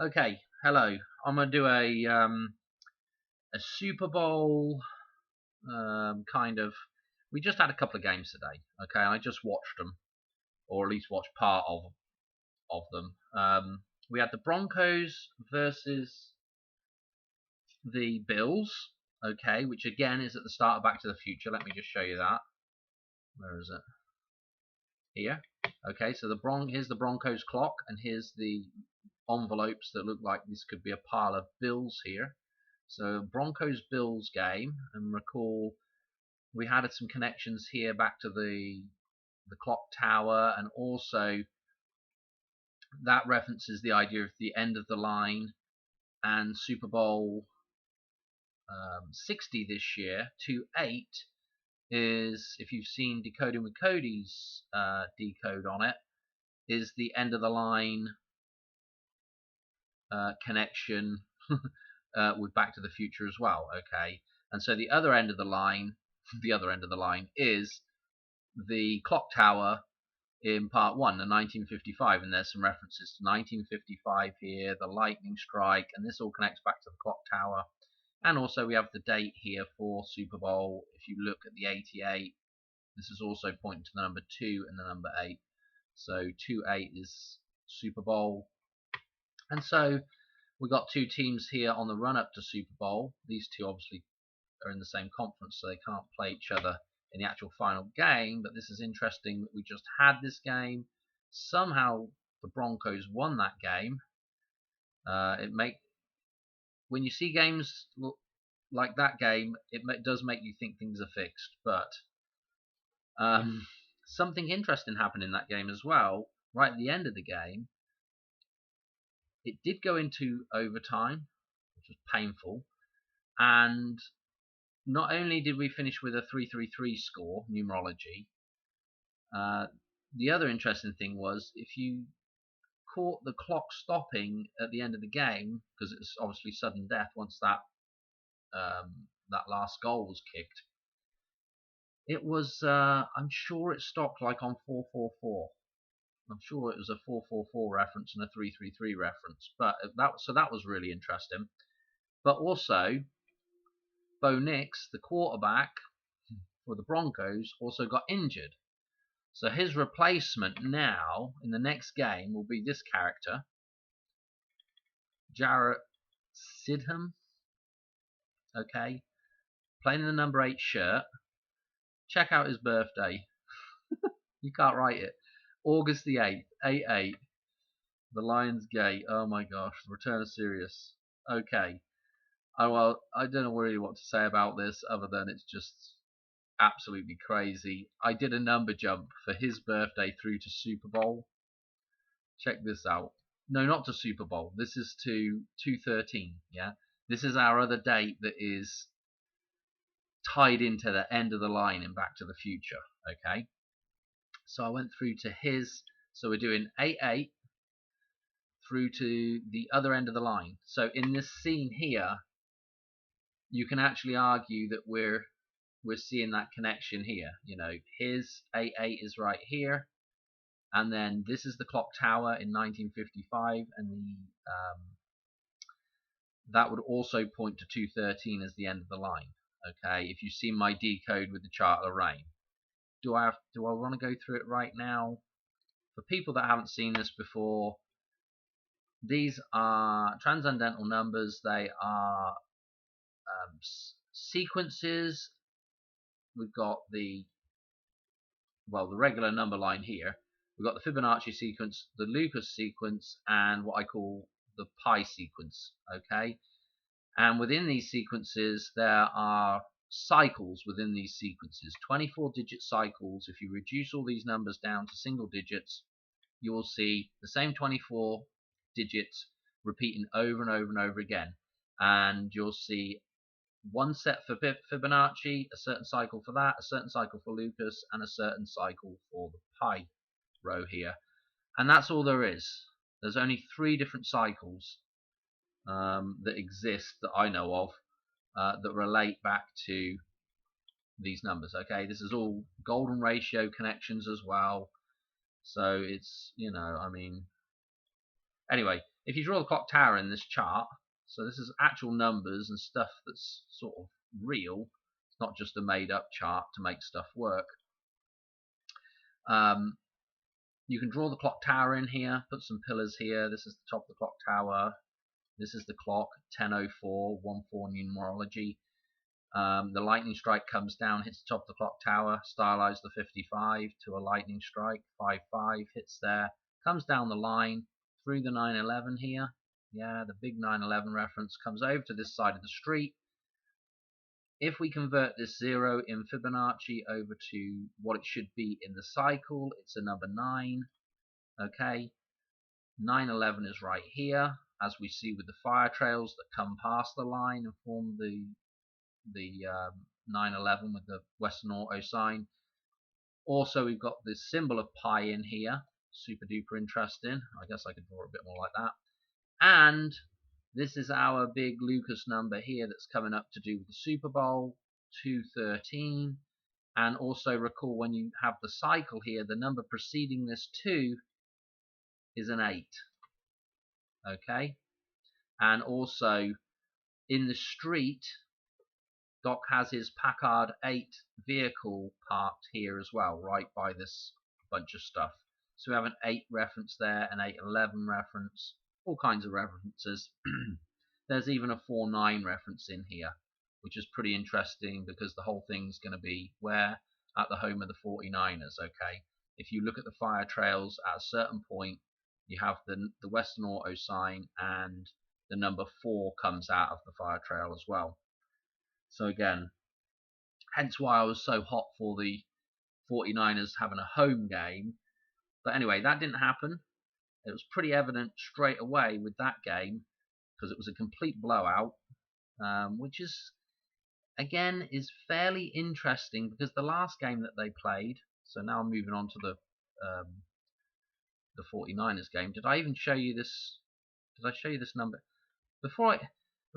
Okay, hello. I'm gonna do a Super Bowl kind of. We just had a couple of games today. Okay, I just watched them, or at least watched part of them. We had the Broncos versus the Bills. Okay, which again is at the start of Back to the Future. Let me just show you that. Where is it? Here. Okay, so here's the Broncos clock, and here's the envelopes that look like this could be a pile of bills here. So Broncos Bills game, and recall we had some connections here back to the clock tower, and also that references the idea of the end of the line, and Super Bowl 60 this year, 2-8, is, if you've seen Decoding with Cody's decode on it, is the end of the line connection with Back to the Future as well. Okay, and so the other end of the line, is the clock tower in part one, the 1955, and there's some references to 1955 here, the lightning strike, and this all connects back to the clock tower. And also we have the date here for Super Bowl. If you look at the 88, this is also pointing to the number 2 and the number 8. So 2-8 is Super Bowl. And so we've got two teams here on the run up to Super Bowl. These two obviously are in the same conference, so they can't play each other in the actual final game. But this is interesting that we just had this game. Somehow the Broncos won that game. When you see games like that game, it does make you think things are fixed. But something interesting happened in that game as well. Right at the end of the game, it did go into overtime, which was painful. And not only did we finish with a 3-3-3 score, numerology, the other interesting thing was if you caught the clock stopping at the end of the game, because it's obviously sudden death once that last goal was kicked, it was, I'm sure it stopped like on 4-4-4. I'm sure it was a 4-4-4 reference and a 3-3-3 reference. But that was really interesting. But also, Bo Nix, the quarterback for the Broncos, also got injured. So his replacement now in the next game will be this character, Jarrett Stidham. Okay, playing in the number 8 shirt. Check out his birthday. You can't write it. August the 8th, 8-8. The Lions Gate. Oh my gosh, the return of Sirius. Okay. Well, I don't know really what to say about this other than it's just absolutely crazy. I did a number jump for his birthday through to Super Bowl. Check this out. No, not to Super Bowl. This is to 213. Yeah, this is our other date that is tied into the end of the line in Back to the Future. Okay, so I went through to his. So we're doing 8-8 through to the other end of the line. So in this scene here, you can actually argue that we're seeing that connection here. You know, his 8-8 is right here, and then this is the clock tower in 1955, and that would also point to 213 as the end of the line. Okay, if you see my decode with the chart of the rain. Do I want to go through it right now? For people that haven't seen this before, these are transcendental numbers. They are sequences. We've got the regular number line here. We've got the Fibonacci sequence, the Lucas sequence, and what I call the pi sequence. Okay, and within these sequences there are cycles within these sequences, 24-digit cycles. If you reduce all these numbers down to single digits, you will see the same 24 digits repeating over and over and over again, and you'll see one set for Fibonacci, a certain cycle for that, a certain cycle for Lucas, and a certain cycle for the pi row here. And that's all there is. There's only 3 different cycles that exist that I know of that relate back to these numbers. Okay, this is all golden ratio connections as well. So it's, I mean, anyway, if you draw the clock tower in this chart, so this is actual numbers and stuff that's sort of real. It's not just a made-up chart to make stuff work. You can draw the clock tower in here, put some pillars here. This is the top of the clock tower. This is the clock, 10:04, 1/4 numerology. The lightning strike comes down, hits the top of the clock tower, stylize the 55 to a lightning strike, 5/5 hits there, comes down the line through the 9/11 here. Yeah, the big 9/11 reference comes over to this side of the street. If we convert this 0 in Fibonacci over to what it should be in the cycle, it's a number 9. Okay, 9/11 is right here, as we see with the fire trails that come past the line and form the 9/11 with the Western Auto sign. Also, we've got this symbol of pi in here, super duper interesting. I guess I could draw a bit more like that. And this is our big Lucas number here that's coming up to do with the Super Bowl, 213. And also recall, when you have the cycle here, the number preceding this 2 is an 8. Okay? And also, in the street, Doc has his Packard 8 vehicle parked here as well, right by this bunch of stuff. So we have an 8 reference there, an 8/11 reference, all kinds of references. There's even a 4/9 reference in here, which is pretty interesting because the whole thing's going to be where? At the home of the 49ers, okay? If you look at the fire trails, at a certain point, you have the Western Auto sign, and the number 4 comes out of the fire trail as well. So again, hence why I was so hot for the 49ers having a home game. But anyway, that didn't happen. It was pretty evident straight away with that game, because it was a complete blowout, which is, again, is fairly interesting because the last game that they played, so now I'm moving on to the 49ers game. Did I even show you this? Did I show you this number? Before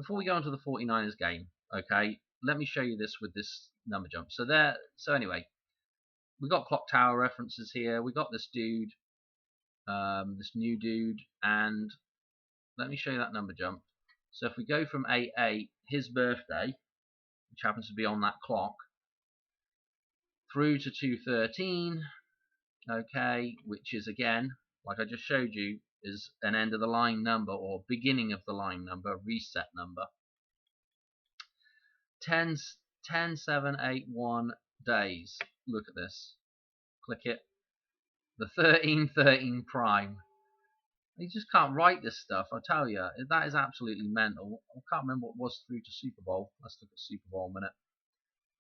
we go on to the 49ers game, okay, let me show you this with this number jump. So anyway, we got clock tower references here. We got this dude, this new dude, and let me show you that number jump. So if we go from 8/8, his birthday, which happens to be on that clock, through to 213, okay, which is, again, like I just showed you, is an end of the line number or beginning of the line number, reset number. 10, 7, 8, 1 days. Look at this. Click it. The 1313 prime. You just can't write this stuff, I tell you. That is absolutely mental. I can't remember what it was through to Super Bowl. Let's look at Super Bowl a minute.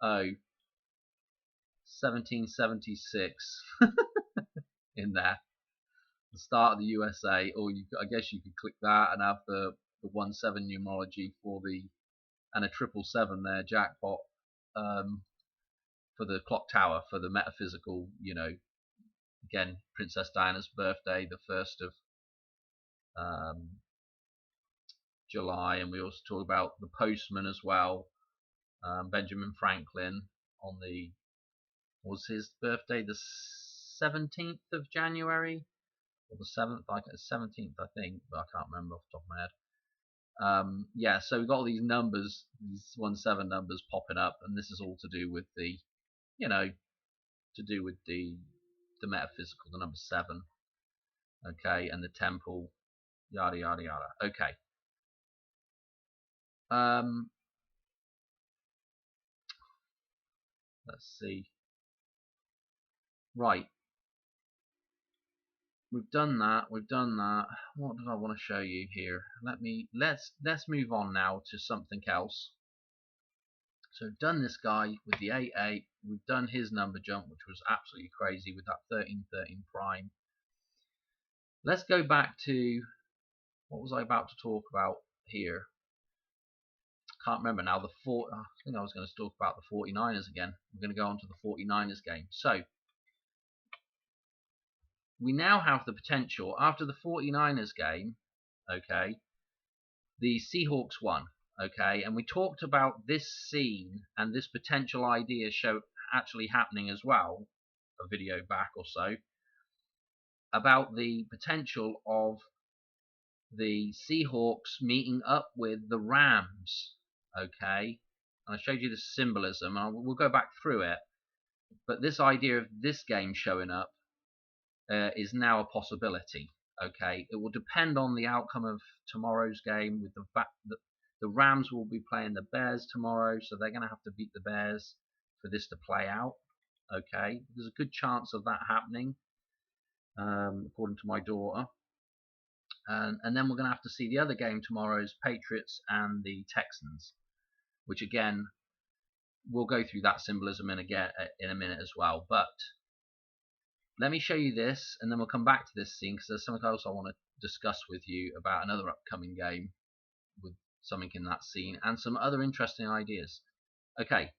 Oh, 1776 in there. The start of the USA, or I guess you could click that and have the 17 numerology for the, and a 777 there, jackpot, for the clock tower, for the metaphysical, again, Princess Diana's birthday, the 1st of July, and we also talk about the postman as well, Benjamin Franklin, on was his birthday the 17th of January, or the 7th, like 17th I think, but I can't remember off the top of my head. Yeah, so we've got all these numbers, these 17 numbers popping up, and this is all to do with the, the metaphysical, the number 7, okay, and the temple, yada yada yada. Okay. Let's see. Right. We've done that. What did I want to show you here? Let's move on now to something else. So we've done this guy with the 8/8. We've done his number jump, which was absolutely crazy with that 1313 prime. Let's go back to, what was I about to talk about here? Can't remember now. I think I was going to talk about the 49ers again. We're going to go on to the 49ers game. So we now have the potential, after the 49ers game, okay, the Seahawks won, okay, and we talked about this scene and this potential idea show actually happening as well, a video back or so, about the potential of the Seahawks meeting up with the Rams. Okay, I showed you the symbolism. We'll go back through it, but this idea of this game showing up is now a possibility. Okay, it will depend on the outcome of tomorrow's game. With the fact that the Rams will be playing the Bears tomorrow, so they're going to have to beat the Bears for this to play out. Okay, there's a good chance of that happening, according to my daughter. And then we're going to have to see the other game tomorrow's Patriots and the Texans, which again, we'll go through that symbolism in a minute as well. But let me show you this, and then we'll come back to this scene because there's something else I want to discuss with you about another upcoming game with something in that scene and some other interesting ideas. Okay,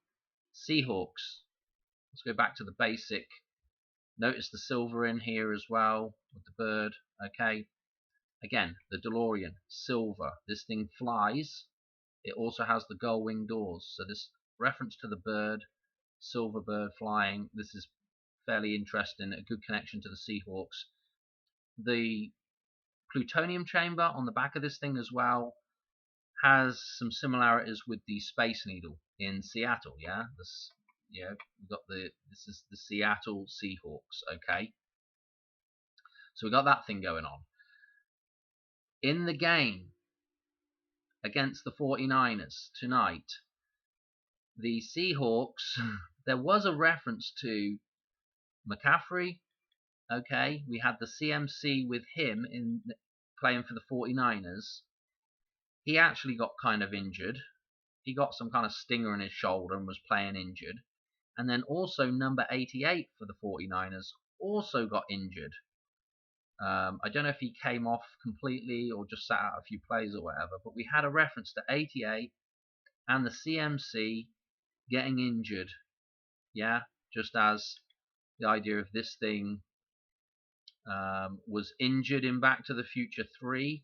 Seahawks. Let's go back to the basic. Notice the silver in here as well with the bird. Okay. Again, the DeLorean, silver. This thing flies. It also has the gull wing doors. So this reference to the bird, silver bird flying. This is fairly interesting. A good connection to the Seahawks. The plutonium chamber on the back of this thing as well has some similarities with the Space Needle in Seattle. Yeah, we've got this is the Seattle Seahawks. Okay, so we got that thing going on. In the game against the 49ers tonight, the Seahawks, there was a reference to McCaffrey. Okay, we had the CMC with him in playing for the 49ers. He actually got kind of injured. He got some kind of stinger in his shoulder and was playing injured. And then also number 88 for the 49ers also got injured. I don't know if he came off completely or just sat out a few plays or whatever, but we had a reference to 88 and the CMC getting injured. Yeah, just as the idea of this thing was injured in Back to the Future 3.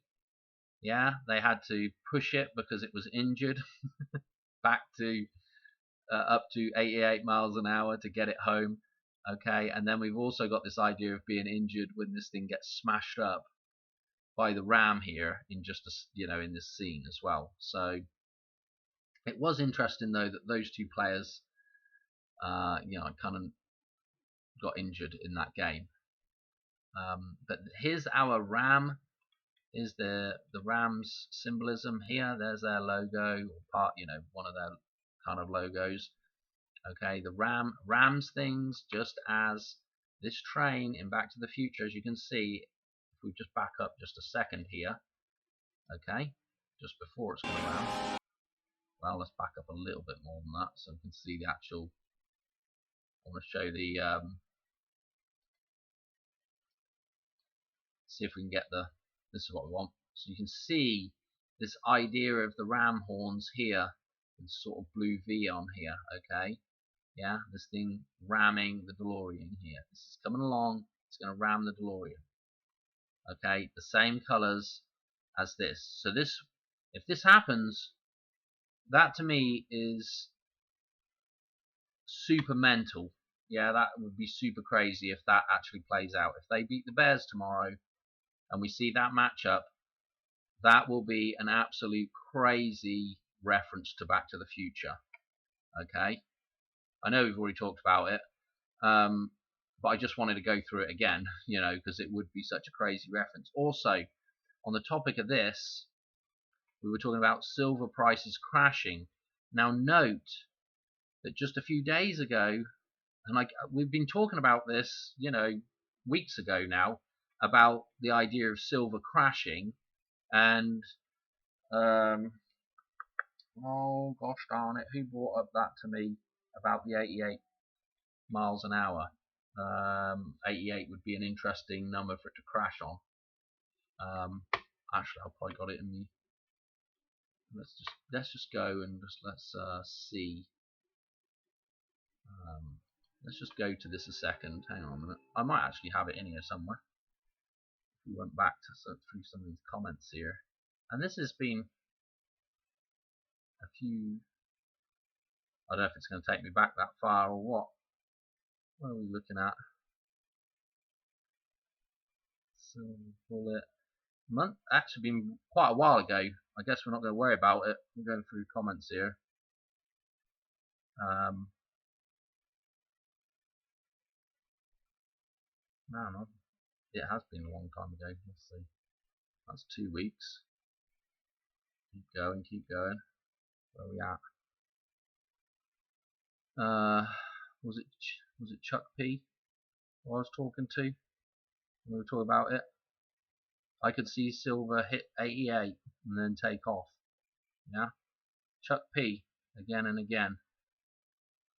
Yeah, they had to push it because it was injured back to up to 88 miles an hour to get it home. Okay, and then we've also got this idea of being injured when this thing gets smashed up by the ram here in just in this scene as well. So it was interesting though that those two players, kind of got injured in that game. But here's our ram. Is the Rams symbolism here? There's their logo, or part, one of their kind of logos. Okay, the rams things, just as this train in Back to the Future, as you can see, if we just back up just a second here, okay, just before it's going to ram. Well, let's back up a little bit more than that so we can see the actual. I want to show the see if we can get this is what we want. So you can see this idea of the ram horns here, with sort of blue V on here, okay? Yeah, this thing ramming the DeLorean here. This is coming along, it's going to ram the DeLorean. Okay, the same colors as this. So if this happens, that to me is super mental. Yeah, that would be super crazy if that actually plays out. If they beat the Bears tomorrow and we see that matchup, that will be an absolute crazy reference to Back to the Future. Okay, I know we've already talked about it, but I just wanted to go through it again, because it would be such a crazy reference. Also, on the topic of this, we were talking about silver prices crashing. Now note that just a few days ago, and we've been talking about this, weeks ago now, about the idea of silver crashing, and oh gosh darn it, who brought up that to me about the 88 miles an hour? 88 would be an interesting number for it to crash on. Actually, I've probably got it in the. Let's just go and let's see. Let's just go to this a second. Hang on a minute. I might actually have it in here somewhere. We went back to through some of these comments here, and this has been a few. I don't know if it's going to take me back that far or what. What are we looking at? Silver bullet. month, actually been quite a while ago. I guess we're not going to worry about it. I'm going through comments here. No, it has been a long time ago. Let's see. That's 2 weeks. Keep going, keep going. Where are we at? Was it Chuck P who I was talking to when we were talking about it? I could see silver hit 88 and then take off. Yeah, Chuck P again and again.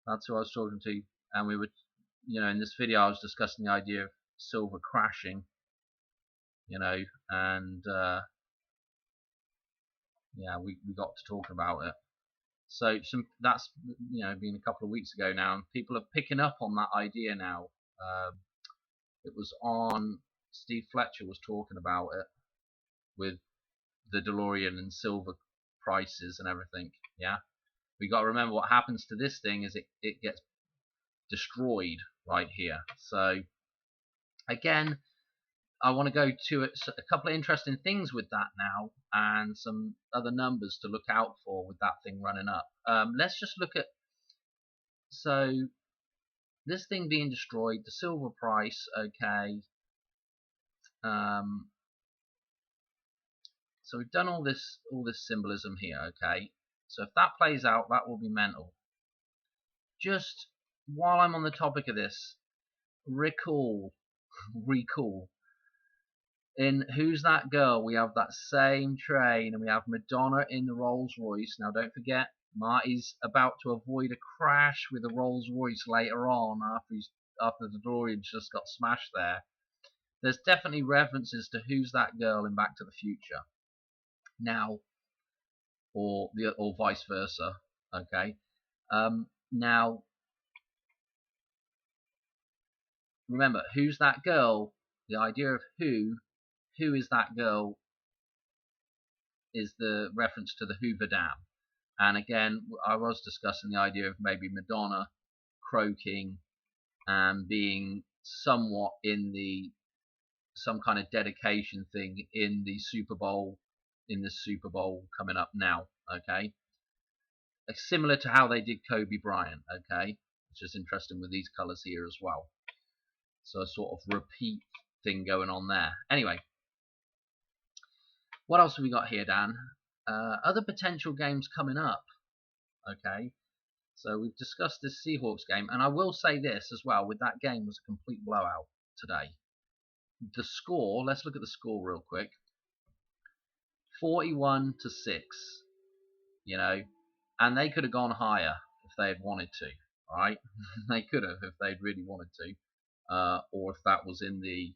That's who I was talking to, and we were, in this video I was discussing the idea of silver crashing, and yeah, we got to talking about it. So that's been a couple of weeks ago now, and people are picking up on that idea now. It was on Steve Fletcher was talking about it with the DeLorean and silver prices and everything. Yeah, we got to remember what happens to this thing is it gets destroyed right here. So again, I want to go to a couple of interesting things with that now, and some other numbers to look out for with that thing running up. Let's just look at, so this thing being destroyed, the silver price, okay. So we've done all this symbolism here, okay. So if that plays out, that will be mental. Just while I'm on the topic of this, recall. In Who's That Girl, we have that same train, and we have Madonna in the Rolls Royce. Now, don't forget, Marty's about to avoid a crash with a Rolls Royce later on after the DeLorean just got smashed there. There's definitely references to Who's That Girl in Back to the Future. Now, or vice versa. Okay. Now, remember, Who's That Girl? The idea of who is that girl is the reference to the Hoover Dam. And again, I was discussing the idea of maybe Madonna croaking and being somewhat in some kind of dedication thing in the Super Bowl coming up now. Okay, similar to how they did Kobe Bryant. Okay, which is interesting with these colors here as well. So a sort of repeat thing going on there. Anyway, what else have we got here, Dan? Other potential games coming up. Okay, so we've discussed this Seahawks game, and I will say this as well, with that game was a complete blowout today. The score, let's look at the score real quick. 41-6, and they could have gone higher if they had wanted to, right? They could have if they'd really wanted to, or if that was in the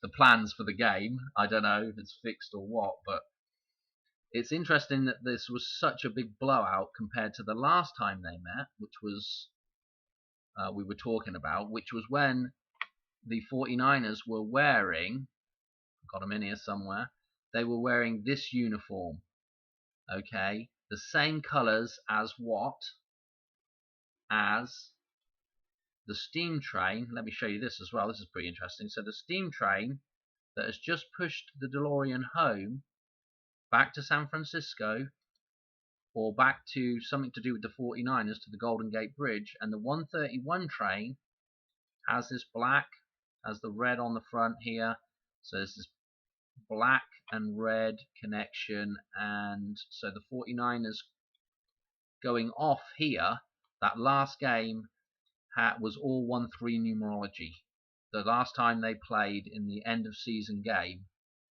the plans for the game. I don't know if it's fixed or what, but it's interesting that this was such a big blowout compared to the last time they met, which was we were talking about, which was when the 49ers were wearing, got them in here somewhere, they were wearing this uniform, okay, the same colors as what? As the steam train. Let me show you this as well, this is pretty interesting. So the steam train that has just pushed the DeLorean home back to San Francisco, or back to something to do with the 49ers, to the Golden Gate Bridge, and the 131 train has this black, has the red on the front here, so there's this black and red connection, and so the 49ers going off here, that last game was all 1-3 numerology. The last time they played in the end of season game,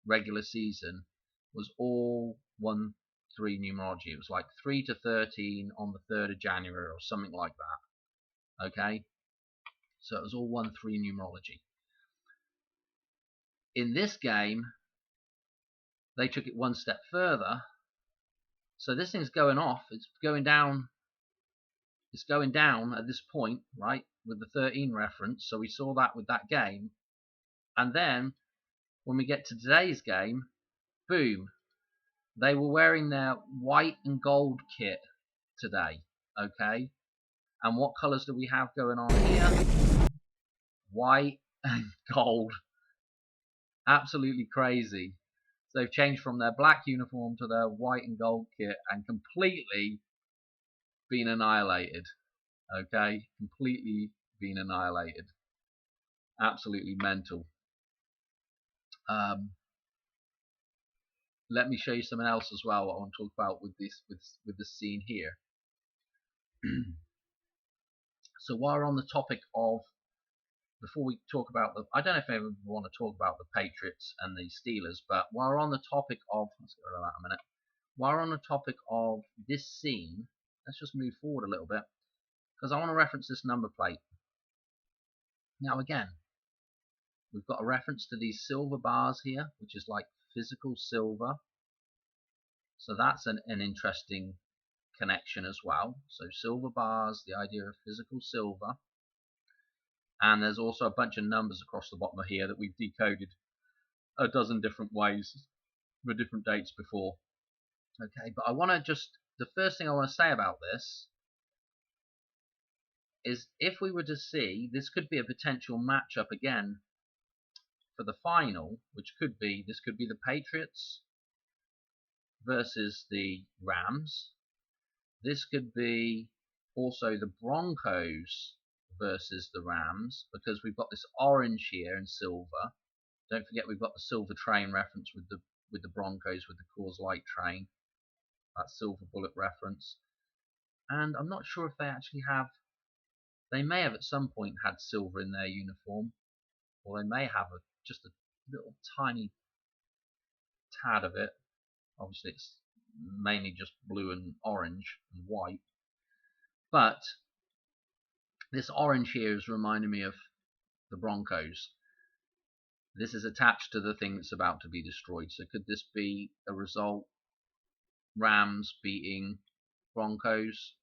regular season, was all 1-3 numerology. It was like 3-13 on the 3rd of January or something like that. Okay, so it was all 1-3 numerology. In this game, they took it one step further. So this thing's going off. It's going down. It's going down at this point, right, with the 13 reference. So we saw that with that game. And then when we get to today's game, boom, they were wearing their white and gold kit today. Okay, and what colors do we have going on here? White and gold. Absolutely crazy. So they've changed from their black uniform to their white and gold kit and completely been annihilated. Okay, completely been annihilated. Absolutely mental. Um, let me show you something else as well. What I want to talk about with this with the scene here. So while we're on the topic of, before we talk about the, I don't know if I ever want to talk about the Patriots and the Steelers, but while we're on the topic of, let's get rid of that a minute. While we're on the topic of this scene, let's just move forward a little bit because I want to reference this number plate. Now again, we've got a reference to these silver bars here, which is like physical silver. So that's an interesting connection as well. So silver bars, the idea of physical silver. And there's also a bunch of numbers across the bottom of here that we've decoded a dozen different ways for different dates before. Okay, but I want to just, the first thing I want to say about this is if we were to see, this could be a potential matchup again for the final, which could be, this could be the Patriots versus the Rams. This could be also the Broncos versus the Rams, because we've got this orange here and silver. Don't forget we've got the silver train reference with the Broncos with the Coors Light train. That silver bullet reference. And I'm not sure if they actually have, they may have at some point had silver in their uniform, or they may have just a little tiny tad of it. Obviously it's mainly just blue and orange and white. But this orange here is reminding me of the Broncos. This is attached to the thing that's about to be destroyed. So could this be a result? Rams beating Broncos?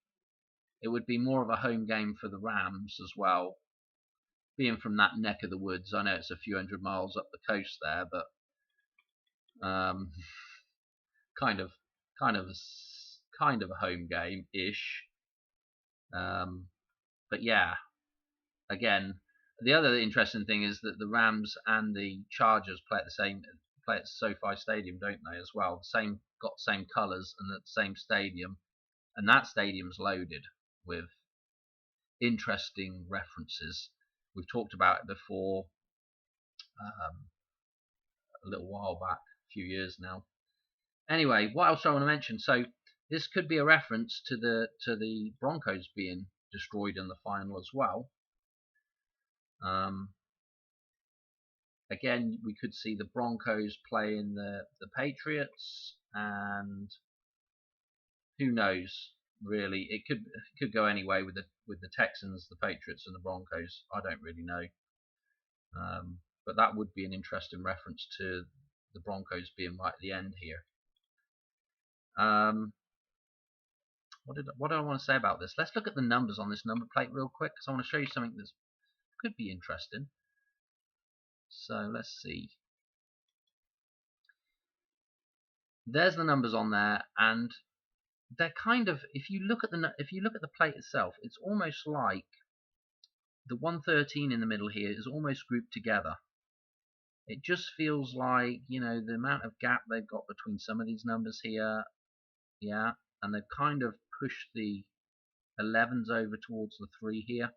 It would be more of a home game for the Rams as well. Being from that neck of the woods, I know it's a few hundred miles up the coast there, but kind of a home game-ish. But yeah, again, the other interesting thing is that the Rams and the Chargers play at SoFi Stadium, don't they, as well? Got the same colours and the same stadium, and that stadium's loaded with interesting references. We've talked about it before, a little while back, a few years now. Anyway, what else I want to mention? So this could be a reference to the Broncos being destroyed in the final as well. Again, we could see the Broncos playing the Patriots, and who knows? Really, it could go any way with the Texans, the Patriots, and the Broncos. I don't really know, but that would be an interesting reference to the Broncos being right at the end here. What do I want to say about this? Let's look at the numbers on this number plate real quick, because I want to show you something that could be interesting. So let's see. There's the numbers on there, and they're kind of, if you look at the plate itself, it's almost like the 113 in the middle here is almost grouped together. It just feels like, you know, the amount of gap they've got between some of these numbers here, yeah, and they've kind of pushed the 11s over towards the 3 here.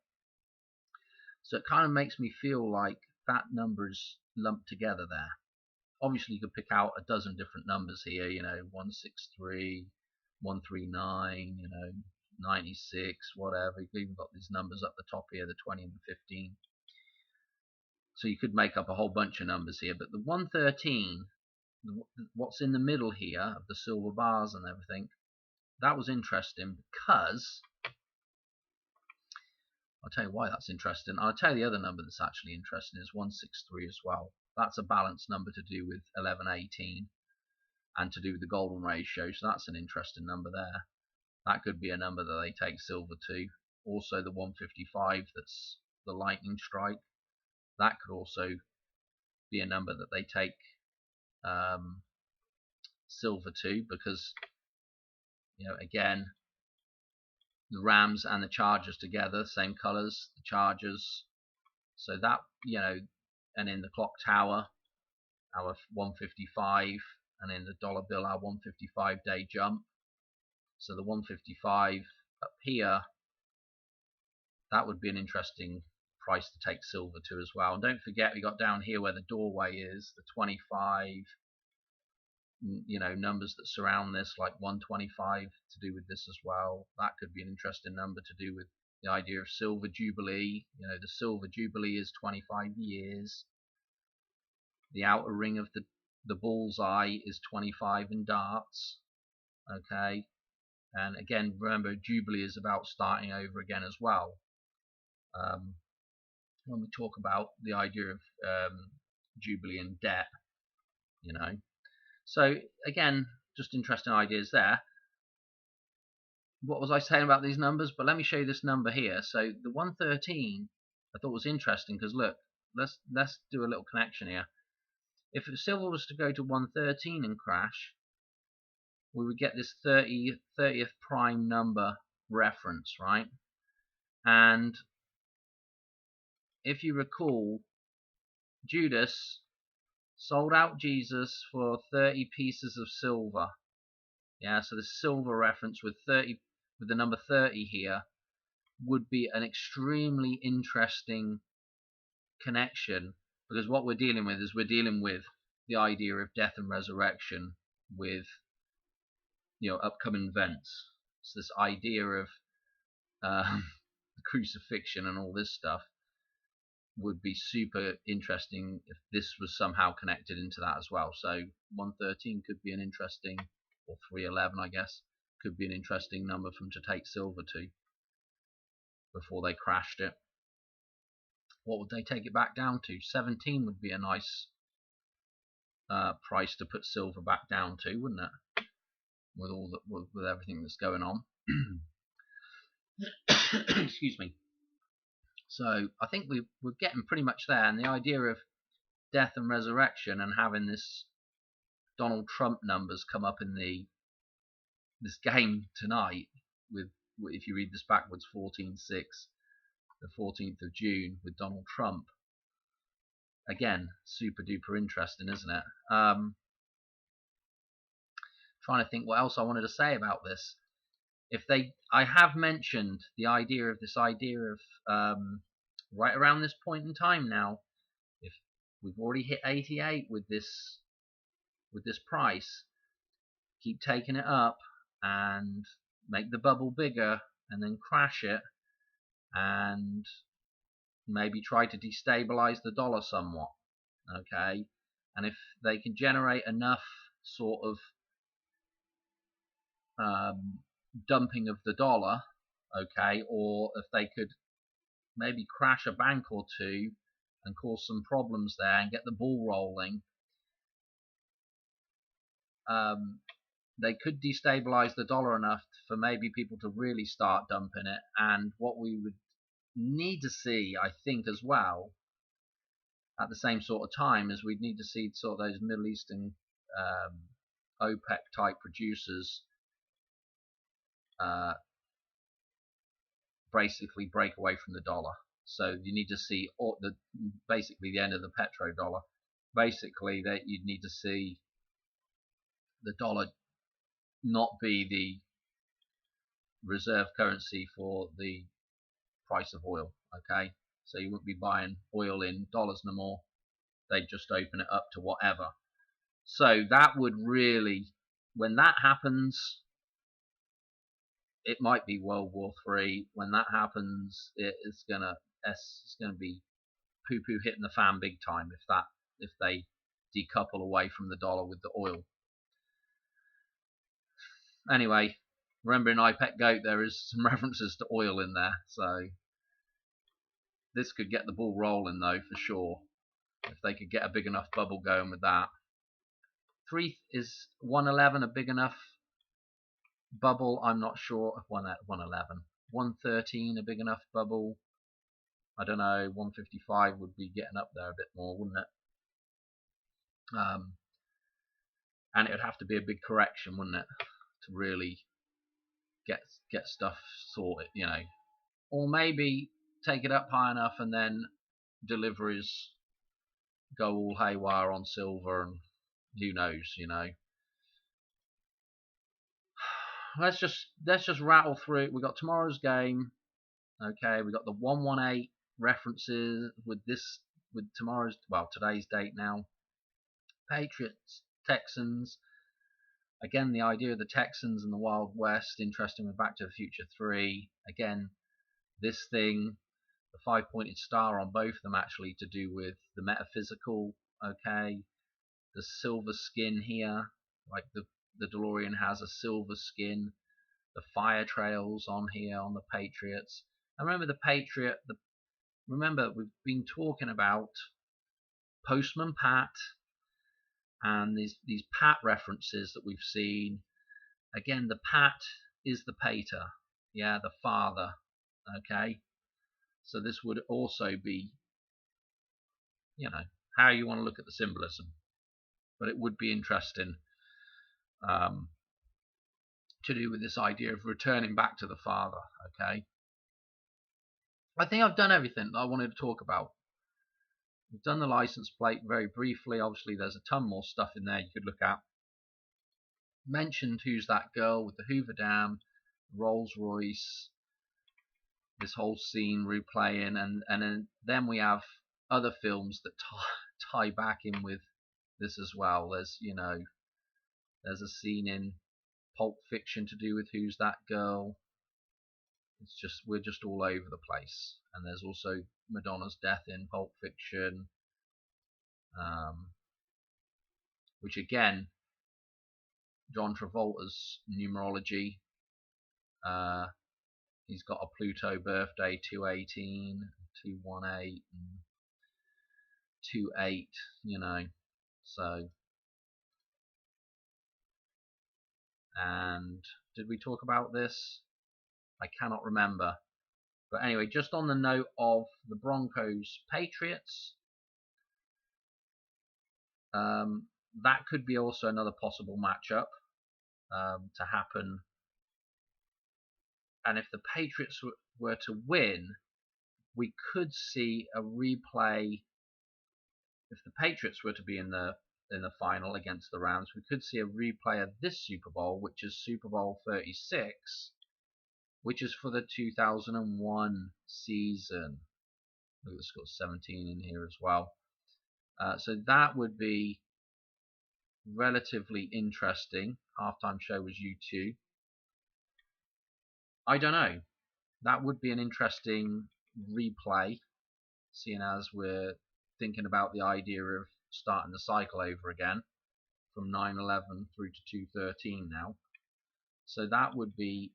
So it kind of makes me feel like that number is lumped together there. Obviously you could pick out a dozen different numbers here, you know, 163, 139, you know, 96, whatever. You've even got these numbers up the top here, the 20 and the 15. So you could make up a whole bunch of numbers here, but the 113, what's in the middle here of the silver bars and everything, that was interesting because, I'll tell you why that's interesting. I'll tell you the other number that's actually interesting is 163 as well. That's a balanced number to do with 1118 and to do with the golden ratio, so that's an interesting number there. That could be a number that they take silver to. Also the 155, that's the lightning strike, that could also be a number that they take silver to, because, you know, again, the Rams and the Chargers together, same colors, the Chargers. So that, you know, and in the clock tower, our 155, and in the dollar bill our 155-day jump. So the 155 up here, that would be an interesting price to take silver to as well. And don't forget, we got down here where the doorway is, the 25, numbers that surround this, like 125 to do with this as well. That could be an interesting number to do with the idea of silver jubilee. The silver jubilee is 25 years. The outer ring of the bullseye is 25 in darts. Okay, and again, remember, jubilee is about starting over again as well. When we talk about the idea of jubilee and debt, So again, just interesting ideas there. What was I saying about these numbers? But let me show you this number here. So the 113 I thought was interesting because look, let's do a little connection here. If silver was to go to 113 and crash, we would get this 30th prime number reference, right? And if you recall, Judas sold out Jesus for 30 pieces of silver. Yeah, so the silver reference with the number 30 here would be an extremely interesting connection, because what we're dealing with is the idea of death and resurrection with upcoming events. So this idea of the crucifixion and all this stuff would be super interesting if this was somehow connected into that as well. So 113 could be an interesting, or 311 I guess, could be an interesting number for them to take silver to before they crashed it. What would they take it back down to? 17 would be a nice price to put silver back down to, wouldn't it? With everything that's going on. Excuse me. So I think we're getting pretty much there, and the idea of death and resurrection and having this Donald Trump numbers come up in this game tonight, with, if you read this backwards, 14-6, the 14th of June with Donald Trump. Again, super duper interesting, isn't it? Trying to think what else I wanted to say about this. I have mentioned the idea of right around this point in time now, if we've already hit 88 with this price, keep taking it up and make the bubble bigger and then crash it, and maybe try to destabilize the dollar somewhat. Okay, and if they can generate enough sort of dumping of the dollar, okay, or if they could maybe crash a bank or two and cause some problems there and get the ball rolling, they could destabilize the dollar enough for maybe people to really start dumping it. And what we would need to see, I think, as well, at the same sort of time, is we'd need to see sort of those Middle Eastern OPEC type producers basically break away from the dollar. So you need to see basically the end of the petrodollar. Basically, that you'd need to see the dollar not be the reserve currency for the price of oil. Okay, so you wouldn't be buying oil in dollars no more. They'd just open it up to whatever. So that would really, when that happens, it might be World War III. When that happens, it's gonna be poo-poo hitting the fan big time if they decouple away from the dollar with the oil. Anyway, remember in IPEC GOAT there is some references to oil in there, so this could get the ball rolling though for sure, if they could get a big enough bubble going with that. Is 111 a big enough bubble? I'm not sure. 111, 113 a big enough bubble? I don't know. 155 would be getting up there a bit more, wouldn't it? And it would have to be a big correction, wouldn't it, to really get stuff sorted, or maybe take it up high enough and then deliveries go all haywire on silver, and who knows, you know. Let's just rattle through it. We got tomorrow's game. Okay, we got the 118 references with tomorrow's, well, today's date now. Patriots, Texans. Again, the idea of the Texans and the Wild West, interesting with Back to the Future 3. Again, this thing, the 5-pointed star on both of them, actually to do with the metaphysical. Okay, the silver skin here, like the DeLorean has a silver skin. The fire trails on here on the Patriots. And remember the Patriot. Remember, we've been talking about Postman Pat and these Pat references that we've seen. Again, the Pat is the pater, yeah, the father. Okay, so this would also be, you know, how you want to look at the symbolism, but it would be interesting to do with this idea of returning back to the father. Okay, I think I've done everything that I wanted to talk about. We've done the license plate very briefly. Obviously, there's a ton more stuff in there you could look at. Mentioned Who's That Girl with the Hoover Dam, Rolls Royce, this whole scene replaying, and then we have other films that tie back in with this as well. There's, you know, there's a scene in Pulp Fiction to do with Who's That Girl. It's just, we're just all over the place. And there's also Madonna's death in Pulp Fiction, which again, John Travolta's numerology. He's got a Pluto birthday, 218, 218, and 28, you know. So, and did we talk about this? I cannot remember. But anyway, just on the note of the Broncos Patriots, that could be also another possible matchup to happen. And if the Patriots were to win, we could see a replay. If the Patriots were to be in the final against the Rams, we could see a replay of this Super Bowl, which is Super Bowl 36, which is for the 2001 season. Look, it's got 17 in here as well. So that would be relatively interesting. Halftime show was U2. I don't know. That would be an interesting replay, seeing as we're thinking about the idea of starting the cycle over again from 9/11 through to 2/13 now. So that would be,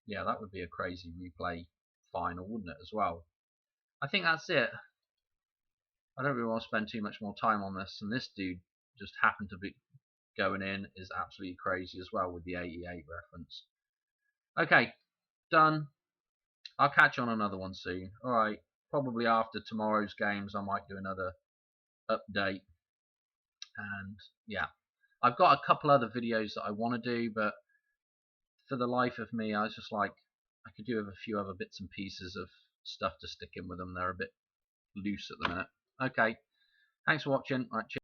yeah, that would be a crazy replay final, wouldn't it, as well? I think that's it. I don't really want to spend too much more time on this, and this dude just happened to be going in is absolutely crazy as well with the 88 reference. Okay, done. I'll catch you on another one soon. Alright, probably after tomorrow's games I might do another update. And yeah, I've got a couple other videos that I want to do, but for the life of me, I was just like, I could do with a few other bits and pieces of stuff to stick in with them. They're a bit loose at the minute. Okay, thanks for watching. Right, cheers.